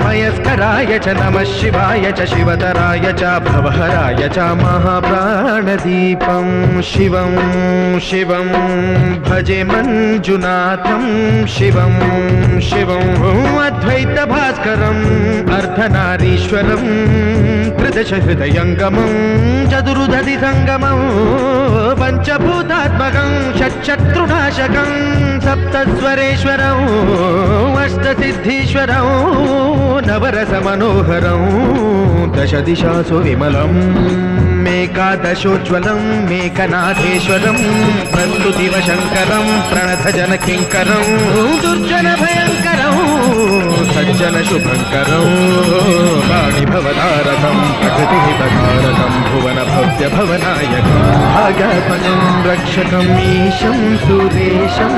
मयस्कराय च नमः शिवाय च शिवतराय च भवहराय च महाप्राणदीपं शिवं शिवं भजे मञ्जुनाथं शिवं शिवं अद्वैतभास्करम् अर्धनारीश्वरं त्रिदशहृदयङ्गमं चतुर्दधिसङ्गमं पञ्चभूतात्मकं षट्शत्रुनाशकं सप्तस्वरेश्वरं अष्टसिद्धीश्वरं नवरसमनोहरं दशदिशासु विमलम् मेकादशोज्ज्वलं मेकनाथेश्वरं प्रस्तुतिवशङ्करं प्रणतजनकिङ्करं दुर्जनभयङ्करं सज्जनशुभङ्करं वाणिभवतारकं प्रकृतिहितकारकं भुवनभव्यभवनायकं भागात्मजं रक्षकम् ईशं सुरेशं